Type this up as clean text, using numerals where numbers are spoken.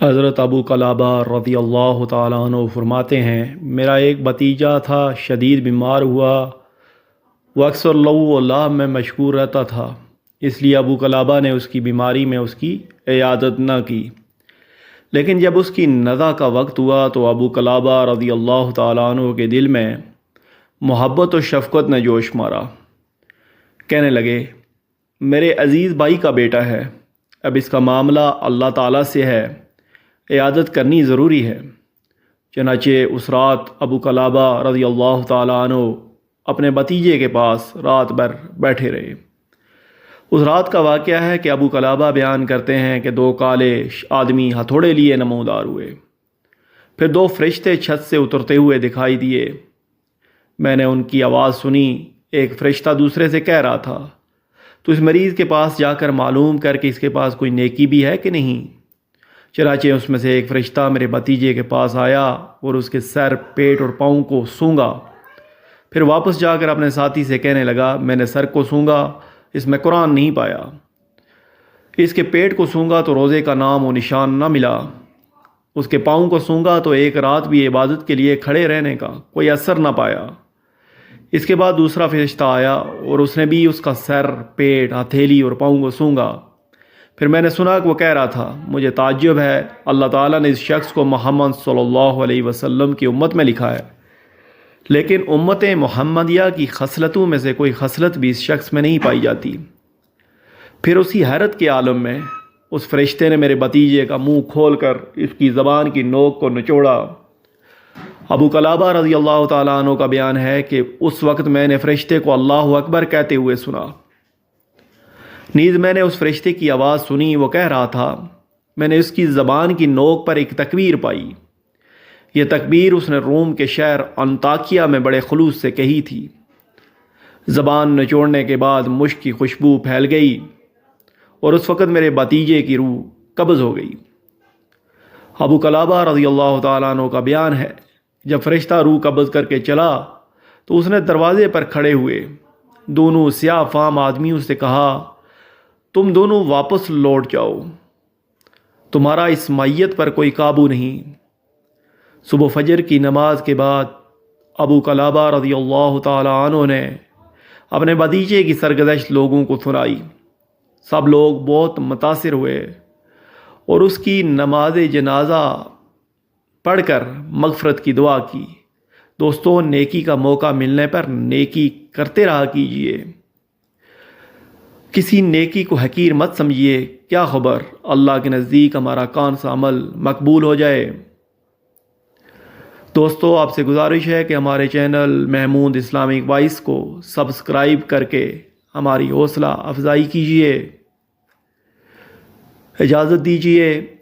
حضرت ابو قلابہ رضی اللہ تعالیٰ عنہ فرماتے ہیں، میرا ایک بھتیجا تھا، شدید بیمار ہوا۔ وہ اکثر لو و لعب میں مشغول رہتا تھا، اس لیے ابو قلابہ نے اس کی بیماری میں اس کی عیادت نہ کی۔ لیکن جب اس کی نزع کا وقت ہوا تو ابو قلابہ رضی اللہ تعالیٰ عنہ کے دل میں محبت و شفقت نے جوش مارا۔ کہنے لگے، میرے عزیز بھائی کا بیٹا ہے، اب اس کا معاملہ اللہ تعالیٰ سے ہے، عیادت کرنی ضروری ہے۔ چنانچہ اس رات ابو قلابہ رضی اللہ تعالیٰ عنہ اپنے بھتیجے کے پاس رات بھر بیٹھے رہے۔ اس رات کا واقعہ ہے کہ ابو قلابہ بیان کرتے ہیں کہ دو کالے آدمی ہتھوڑے لیے نمودار ہوئے، پھر دو فرشتے چھت سے اترتے ہوئے دکھائی دیے۔ میں نے ان کی آواز سنی، ایک فرشتہ دوسرے سے کہہ رہا تھا، تو اس مریض کے پاس جا کر معلوم کر کہ اس کے پاس کوئی نیکی بھی ہے کہ نہیں۔ چنانچہ اس میں سے ایک فرشتہ میرے بھتیجے کے پاس آیا اور اس کے سر، پیٹ اور پاؤں کو سونگا، پھر واپس جا کر اپنے ساتھی سے کہنے لگا، میں نے سر کو سونگا، اس میں قرآن نہیں پایا۔ اس کے پیٹ کو سونگا تو روزے کا نام و نشان نہ ملا۔ اس کے پاؤں کو سونگا تو ایک رات بھی عبادت کے لیے کھڑے رہنے کا کوئی اثر نہ پایا۔ اس کے بعد دوسرا فرشتہ آیا اور اس نے بھی اس کا سر، پیٹ، ہتھیلی اور پاؤں کو سونگا۔ پھر میں نے سنا کہ وہ کہہ رہا تھا، مجھے تعجب ہے، اللہ تعالیٰ نے اس شخص کو محمد صلی اللہ علیہ وسلم کی امت میں لکھا ہے، لیکن امت محمدیہ کی خصلتوں میں سے کوئی خصلت بھی اس شخص میں نہیں پائی جاتی۔ پھر اسی حیرت کے عالم میں اس فرشتے نے میرے بھتیجے کا منہ کھول کر اس کی زبان کی نوک کو نچوڑا۔ ابو قلابہ رضی اللہ تعالیٰ عنہ کا بیان ہے کہ اس وقت میں نے فرشتے کو اللہ اکبر کہتے ہوئے سنا۔ نیز میں نے اس فرشتے کی آواز سنی، وہ کہہ رہا تھا، میں نے اس کی زبان کی نوک پر ایک تکبیر پائی۔ یہ تکبیر اس نے روم کے شہر انطاکیہ میں بڑے خلوص سے کہی تھی۔ زبان نچوڑنے کے بعد مشک کی خوشبو پھیل گئی اور اس وقت میرے بھتیجے کی روح قبض ہو گئی۔ ابو قلابہ رضی اللہ تعالیٰ عنہ کا بیان ہے، جب فرشتہ روح قبض کر کے چلا تو اس نے دروازے پر کھڑے ہوئے دونوں سیاہ فام آدمیوں سے کہا، تم دونوں واپس لوٹ جاؤ، تمہارا اس میت پر کوئی قابو نہیں۔ صبح فجر کی نماز کے بعد ابو قلابہ رضی اللہ تعالیٰ عنہ نے اپنے بھتیجے کی سرگزشت لوگوں کو سنائی۔ سب لوگ بہت متاثر ہوئے اور اس کی نماز جنازہ پڑھ کر مغفرت کی دعا کی۔ دوستو، نیکی کا موقع ملنے پر نیکی کرتے رہا کیجیے، کسی نیکی کو حقیر مت سمجھیے، کیا خبر اللہ کے نزدیک ہمارا کون سا عمل مقبول ہو جائے۔ دوستو، آپ سے گزارش ہے کہ ہمارے چینل محمود اسلامک وائس کو سبسکرائب کر کے ہماری حوصلہ افزائی کیجیے۔ اجازت دیجیے